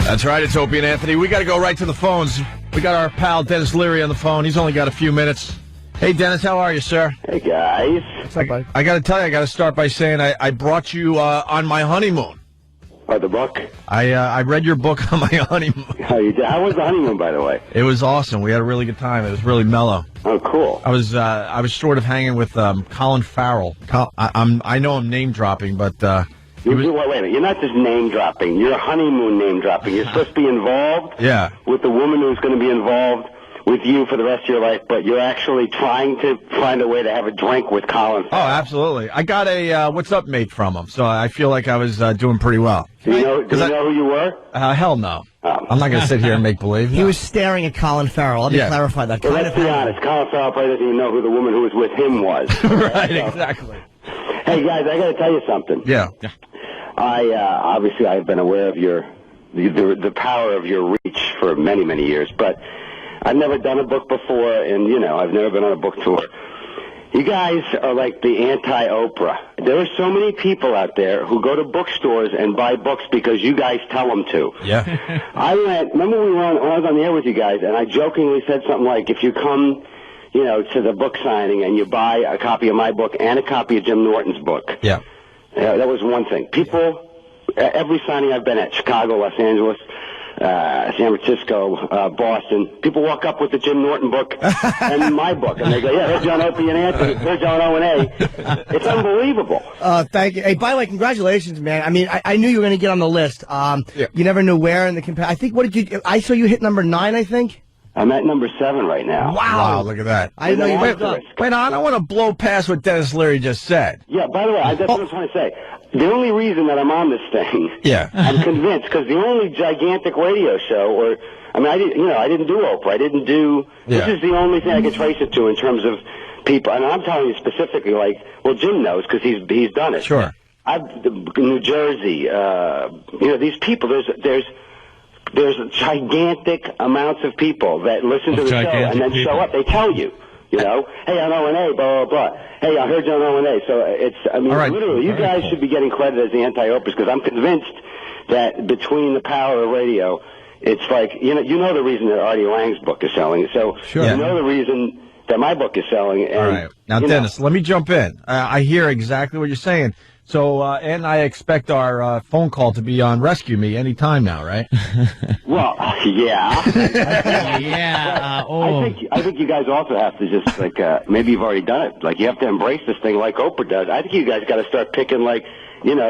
That's right, it's Opie and Anthony. We got to go right to the phones. We got our pal Dennis Leary on the phone. He's only got a few minutes. Hey, Dennis, how are you, sir? Hey, guys. What's up, buddy? I got to tell you, I got to start by saying I brought you on my honeymoon. Oh, the book? I read your book on my honeymoon. How was the honeymoon, by the way? It was awesome. We had a really good time. It was really mellow. Oh, cool. I was sort of hanging with Colin Farrell. I know I'm name dropping, but wait a minute. You're not just name dropping. You're honeymoon name dropping. You're supposed to be involved with the woman who's going to be involved with you for the rest of your life, but you're actually trying to find a way to have a drink with Colin Farrell. Oh, absolutely. I got a what's up mate from him, so I feel like I was doing pretty well. Do you know who you were? Hell no. I'm not going to sit here and make believe. He was staring at Colin Farrell. Let me clarify that. Well, let's be honest. Colin Farrell probably doesn't even know who the woman who was with him was. Right, exactly. Hey, guys, I got to tell you something. Yeah. Obviously, I've been aware of the power of your reach for many, many years, but I've never done a book before, and, I've never been on a book tour. You guys are like the anti-Oprah. There are so many people out there who go to bookstores and buy books because you guys tell them to. Yeah. Remember when I was on the air with you guys, and I jokingly said something like, if you come, to the book signing and you buy a copy of my book and a copy of Jim Norton's book. Yeah. That was one thing. People, every signing I've been at, Chicago, Los Angeles, San Francisco, Boston, people walk up with the Jim Norton book and my book, and they go, yeah, here's John Opie and Anthony, here's John O&A. It's unbelievable. Thank you. Hey, by the way, congratulations, man. I mean, I knew you were going to get on the list. You never knew where in the I think, what did you, I saw you hit number 9, I think. I'm at number 7 right now. Wow, look at that. I didn't know you wait, I don't want to blow past what Dennis Leary just said. Yeah, by the way, that's what I'm trying to say. The only reason that I'm on this thing, I'm convinced, because the only gigantic radio show, I didn't do Oprah. I didn't do, this is the only thing I can trace it to in terms of people. And I'm telling you specifically, Jim knows because he's done it. Sure. New Jersey, these people, there's gigantic amounts of people that listen to the show and then show up. They tell you, hey, I'm O&A, blah, blah, blah. Hey, I heard you on O&A. So literally, you guys should be getting credit as the anti-Oprahs because I'm convinced that between the power of radio, it's like, you know the reason that Artie Lang's book is selling. So you know the reason that my book is selling. And, all right. Now, Dennis, let me jump in. I hear exactly what you're saying. So, and I expect our phone call to be on Rescue Me any time now, right? Well, yeah. Yeah. I think you guys also have to just, maybe you've already done it. You have to embrace this thing like Oprah does. I think you guys got to start picking,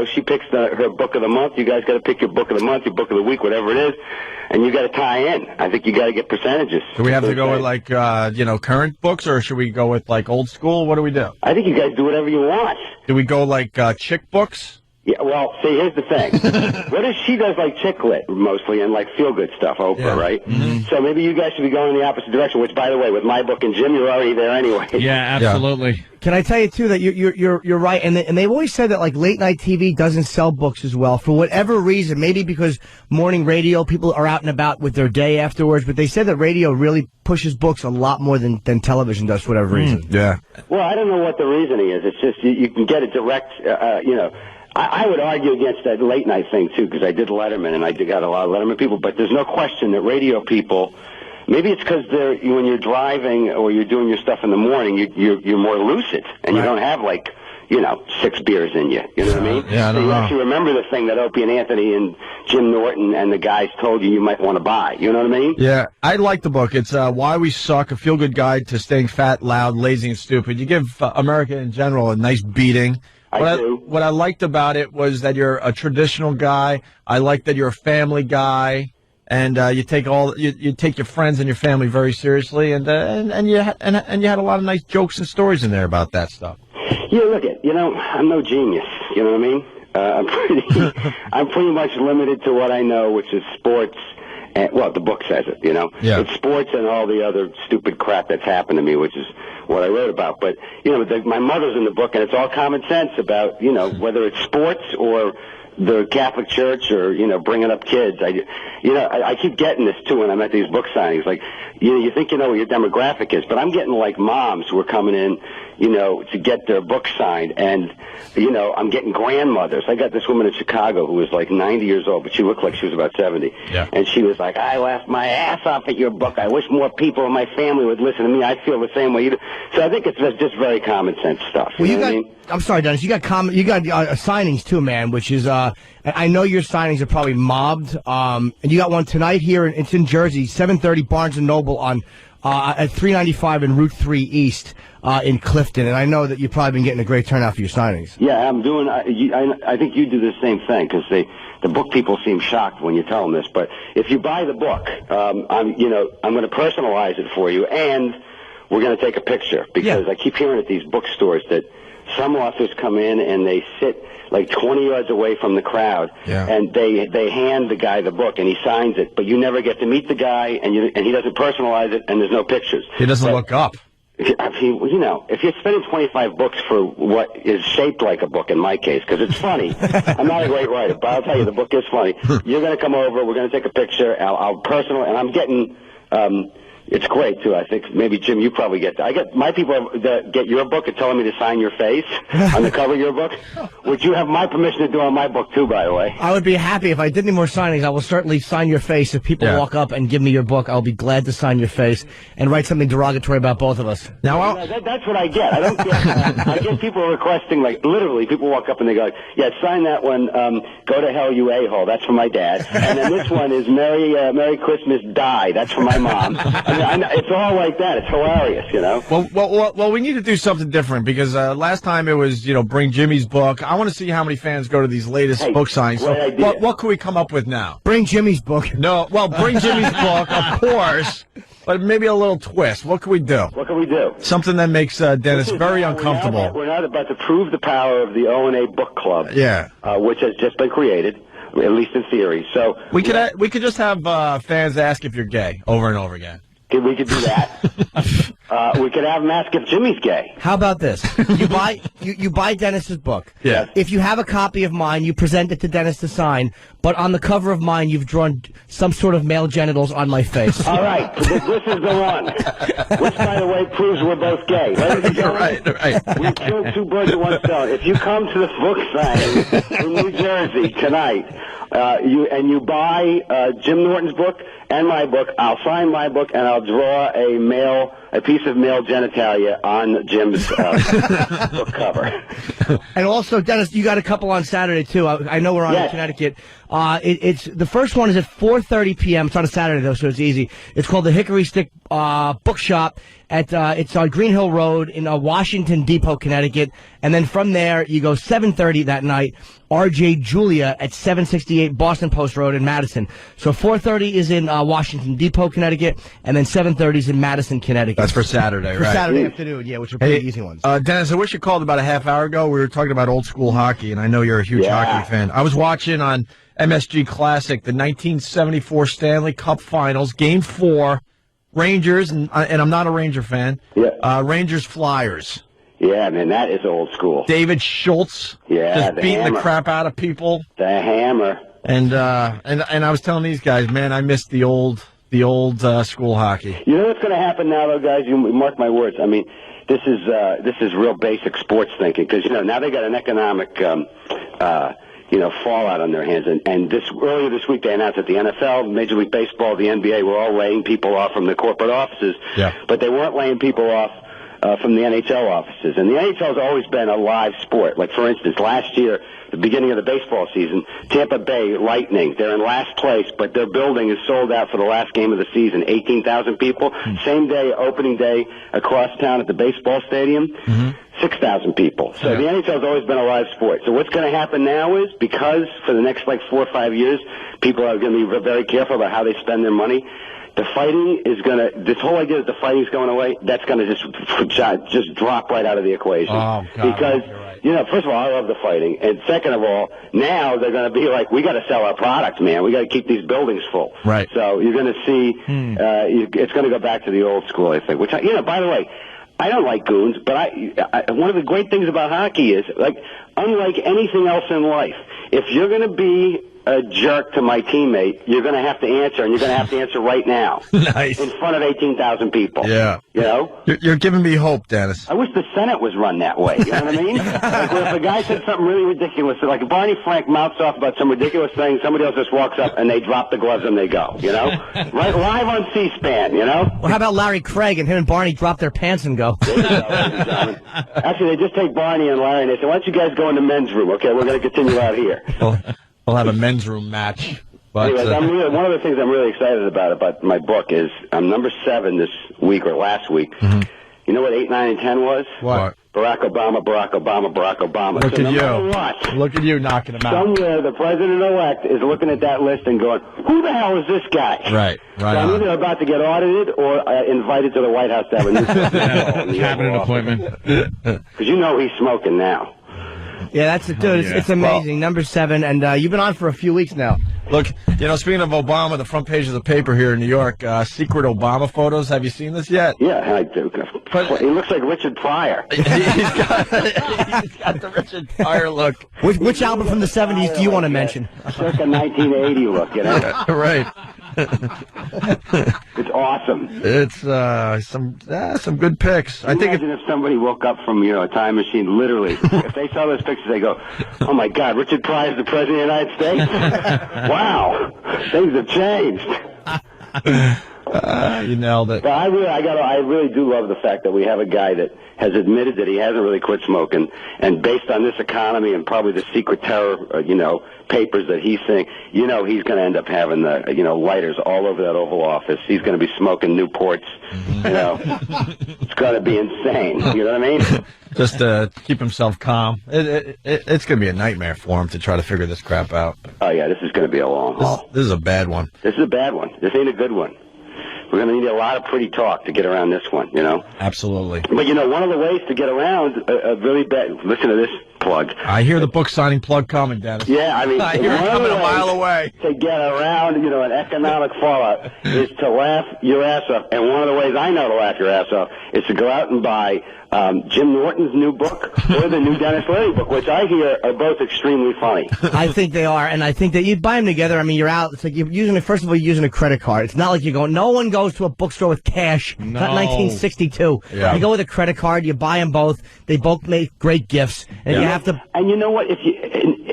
she picks her book of the month. You guys got to pick your book of the month, your book of the week, whatever it is, and you got to tie in. I think you got to get percentages. Do we have to go with current books, or should we go with old school? What do we do? I think you guys do whatever you want. Do we go chick books? Yeah, well, see, here's the thing. She does chick lit mostly and feel good stuff, Oprah, right? Mm-hmm. So maybe you guys should be going in the opposite direction. Which, by the way, with my book and Jim, you're already there anyway. Yeah, absolutely. Yeah. Can I tell you too that you're right, and they've always said that late night TV doesn't sell books as well for whatever reason. Maybe because morning radio people are out and about with their day afterwards, but they said that radio really pushes books a lot more than television does for whatever reason. Yeah. Well, I don't know what the reasoning is. It's just you can get it direct. I would argue against that late night thing too, because I did Letterman and I got a lot of Letterman people. But there's no question that radio people, maybe it's because when you're driving or you're doing your stuff in the morning, you're more lucid and you don't have 6 beers in you. You know what I mean? Yeah, I don't so you know. actually remember the thing that Opie and Anthony and Jim Norton and the guys told you might want to buy. You know what I mean? Yeah, I like the book. It's Why We Suck, a feel-good guide to staying fat, loud, lazy, and stupid. You give America in general a nice beating. What I liked about it was that you're a traditional guy. I like that you're a family guy, and you take you take your friends and your family very seriously, and you had a lot of nice jokes and stories in there about that stuff. Yeah, look I'm no genius. You know what I mean? I'm pretty much limited to what I know, which is sports. And, the book says it, Yeah. It's sports and all the other stupid crap that's happened to me, which is what I wrote about. But, my mother's in the book, and it's all common sense about, whether it's sports or the Catholic Church or, bringing up kids. I keep getting this, too, when I'm at these book signings. Like, you think you know what your demographic is, but I'm getting, like, moms who are coming in, to get their book signed. And, I'm getting grandmothers. I got this woman in Chicago who was, like, 90 years old, but she looked like she was about 70. Yeah. And she was like, I laughed my ass off at your book. I wish more people in my family would listen to me. I feel the same way you do. So I think it's just very common sense stuff. Well, I'm sorry, Dennis. You got signings too, man. Which is, I know your signings are probably mobbed. And you got one tonight here. It's in Jersey, 7:30 Barnes and Noble on at 395 and Route 3 East in Clifton. And I know that you've probably been getting a great turnout for your signings. Yeah, I'm doing. I think you do the same thing because the book people seem shocked when you tell them this. But if you buy the book, I'm going to personalize it for you, and we're going to take a picture because I keep hearing at these bookstores that some authors come in and they sit like 20 yards away from the crowd, and they hand the guy the book and he signs it, but you never get to meet the guy, and he doesn't personalize it, and there's no pictures. He doesn't look up. If you're spending 25 books for what is shaped like a book, in my case, because it's funny. I'm not a great writer, but I'll tell you, the book is funny. You're going to come over, we're going to take a picture, I'll personal, and I'm getting. It's great, too. I think maybe, Jim, you probably get that. I get my people that get your book and telling me to sign your face on the cover of your book. Would you have my permission to do on my book, too, by the way? I would be happy. If I did any more signings, I will certainly sign your face. If people walk up and give me your book, I'll be glad to sign your face and write something derogatory about both of us. Now, that's what I get. I don't get I get people requesting, like, literally, people walk up and they go, sign that one, go to hell, you a-hole. That's for my dad. And then this one is Merry Christmas, die. That's for my mom. It's all like that. It's hilarious, Well, we need to do something different because last time it was, bring Jimmy's book. I want to see how many fans go to these latest book signings. So what can we come up with now? Bring Jimmy's book. No, bring Jimmy's book, of course, but maybe a little twist. What can we do? What can we do? Something that makes Dennis very uncomfortable. We're not about to prove the power of the O&A book club, which has just been created, at least in theory. So we could just have fans ask if you're gay over and over again. We could do that. We could have them ask if Jimmy's gay. How about this? You buy Dennis's book. Yeah. If you have a copy of mine, you present it to Dennis to sign. But on the cover of mine, you've drawn some sort of male genitals on my face. All right. This is the one. Which, by the way, proves we're both gay. Right. We killed two birds with one stone. If you come to the book signing in New Jersey tonight, you buy Jim Norton's book and my book, I'll sign my book and I'll draw a piece of male genitalia on Jim's book cover. And also, Dennis, you got a couple on Saturday too. I know we're on in Connecticut. It's the first one is at 4:30 p.m. It's on a Saturday though, so it's easy. It's called the Hickory Stick Bookshop. It's on Green Hill Road in Washington Depot, Connecticut. And then from there, you go 7:30 that night, R.J. Julia at 768 Boston Post Road in Madison. So 4:30 is in Washington Depot, Connecticut, and then 7:30 is in Madison, Connecticut. That's for Saturday, for Saturday afternoon, which are pretty easy ones. Dennis, I wish you called about a half hour ago. We were talking about old school hockey, and I know you're a huge hockey fan. I was watching on MSG Classic the 1974 Stanley Cup Finals, Game 4. Rangers, and I'm not a Ranger fan. Rangers Flyers. Yeah, man, that is old school. David Schultz, just beating the crap out of people. The Hammer. And I was telling these guys, man, I miss the old school hockey. You know what's going to happen now, though, guys? You mark my words. I mean, this is real basic sports thinking because now they got an economic fallout on their hands. And earlier this week they announced that the NFL, Major League Baseball, the NBA were all laying people off from the corporate offices. Yeah. But they weren't laying people off from the NHL offices. And the NHL has always been a live sport. Like, for instance, last year, the beginning of the baseball season, Tampa Bay Lightning, they're in last place, but their building is sold out for the last game of the season, 18,000 people. Same day, opening day, across town at the baseball stadium, 6,000 people. So the NHL has always been a live sport. So what's going to happen now is, because for the next, 4 or 5 years, people are going to be very careful about how they spend their money, the fighting is going to, this whole idea that the fighting's going away, that's going to just drop right out of the equation. Oh, God, because, first of all, I love the fighting. And second of all, now they're going to be like, we got to sell our product, man. We got to keep these buildings full. Right. So you're going to see, it's going to go back to the old school, I think. Which, by the way, I don't like goons, but one of the great things about hockey is, like, unlike anything else in life, if you're going to be a jerk to my teammate, you're going to have to answer, and you're going to have to answer right now. Nice. In front of 18,000 people. Yeah. You know? You're giving me hope, Dennis. I wish the Senate was run that way. You know what I mean? Like, if a guy said something really ridiculous, like Barney Frank mouths off about some ridiculous thing, somebody else just walks up and they drop the gloves and they go. You know? Right, live on C-SPAN, you know? Well, how about Larry Craig and him and Barney drop their pants and go? There you go, ladies and gentlemen. Actually, they just take Barney and Larry and they say, why don't you guys go in the men's room? Okay, we're going to continue out here. We'll have a men's room match. But, anyways, one of the things I'm really excited about my book is I'm number 7 this week or last week. Mm-hmm. You know what 8, 9, and 10 was? What? Barack Obama, Barack Obama, Barack Obama. Look so at you. What, look at you knocking him out. Somewhere the president-elect is looking at that list and going, who the hell is this guy? Right. So I'm either about to get audited or invited to the White House to have a new cabinet appointment. Because you know he's smoking now. Yeah, that's it, dude. It's amazing. Number 7, and you've been on for a few weeks now. Look, speaking of Obama, the front page of the paper here in New York, secret Obama photos. Have you seen this yet? Yeah, I do. But he looks like Richard Pryor. he's got the Richard Pryor look. Which album from the 70s do you want to mention? Circa 1980 look, you know? Right. It's awesome. It's some good pics. I think imagine if somebody woke up from a time machine, literally. If they saw those pictures, they go, "Oh my God, Richard Pryor is the president of the United States." Wow, things have changed. You nailed it. But I really do love the fact that we have a guy that has admitted that he hasn't really quit smoking, and based on this economy and probably the secret terror, papers that he's saying, he's going to end up having the, lighters all over that Oval Office. He's going to be smoking Newports. It's going to be insane. You know what I mean? Just to keep himself calm. It's going to be a nightmare for him to try to figure this crap out. Oh yeah, this is going to be a long haul. This is a bad one. This is a bad one. This ain't a good one. We're going to need a lot of pretty talk to get around this one, Absolutely. But, one of the ways to get around a really bad... Listen to this plug. I hear the book signing plug coming, Dennis. Yeah, I mean... I hear it coming a mile away. To get around, an economic fallout is to laugh your ass off. And one of the ways I know to laugh your ass off is to go out and buy Jim Norton's new book or the new Dennis Leary book, which I hear are both extremely funny. I think they are, and I think that you buy them together. I mean, you're out. It's like first of all, you're using a credit card. It's not like you're going. No one goes to a bookstore with cash. No. It's not 1962. Yeah. You go with a credit card. You buy them both. They both make great gifts, and you have to. And you know what? If you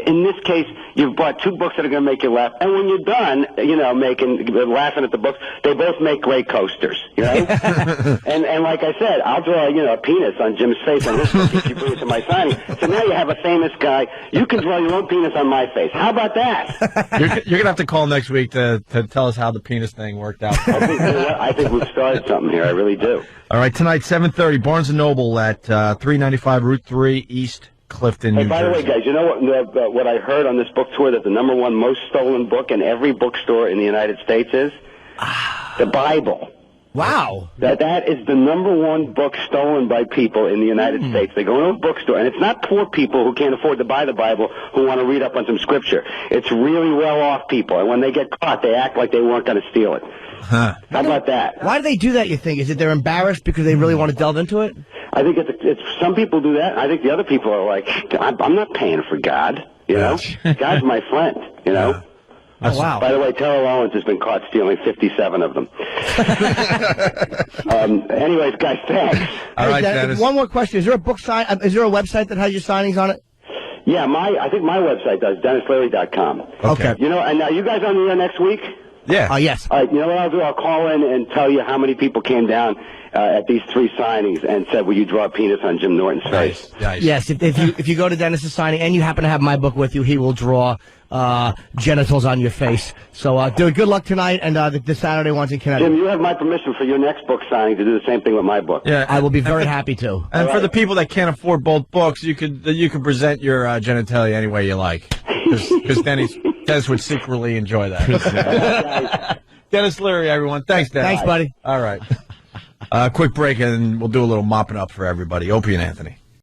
in this case, you've bought 2 books that are going to make you laugh, and when you're done, laughing at the books, they both make great coasters. And like I said, I'll draw a penis on Jim's face on his book if you bring it to my signing. So now you have a famous guy. You can draw your own penis on my face. How about that? You're going to have to call next week to tell us how the penis thing worked out. I think we've started something here. I really do. All right, tonight, 7:30, Barnes & Noble at 395 Route 3 East Clifton, New Jersey. By the way, guys, you know what I heard on this book tour, that the #1 most stolen book in every bookstore in the United States is? The Bible. Wow. That is the #1 book stolen by people in the United States. They go into a bookstore, and it's not poor people who can't afford to buy the Bible who want to read up on some scripture. It's really well-off people, and when they get caught, they act like they weren't going to steal it. Huh. How about that? Why do they do that, you think? Is it they're embarrassed because they really want to delve into it? I think it's some people do that. I think the other people are like, I'm not paying for God, God's my friend, Oh, wow. By the way, Terrell Owens has been caught stealing 57 of them. Anyways, guys, thanks. All right, Dennis. One more question. Is there a book sign? Is there a website that has your signings on it? Yeah, I think my website does, DennisLeary.com. Okay. And now you guys on the air next week? Yeah. Yes. All right, you know what I'll do? I'll call in and tell you how many people came down at these 3 signings and said, will you draw a penis on Jim Norton's face? Nice. Yes, if you go to Dennis's signing and you happen to have my book with you, he will draw genitals on your face. So, dude, good luck tonight and the Saturday ones in Connecticut. Jim, you have my permission for your next book signing to do the same thing with my book. Yeah, I will be very happy to. And for the people that can't afford both books, you could present your genitalia any way you like, because Dennis would secretly enjoy that. Dennis Leary, everyone. Thanks, Dennis. Thanks, buddy. All right. Quick break, and we'll do a little mopping up for everybody. Opie and Anthony.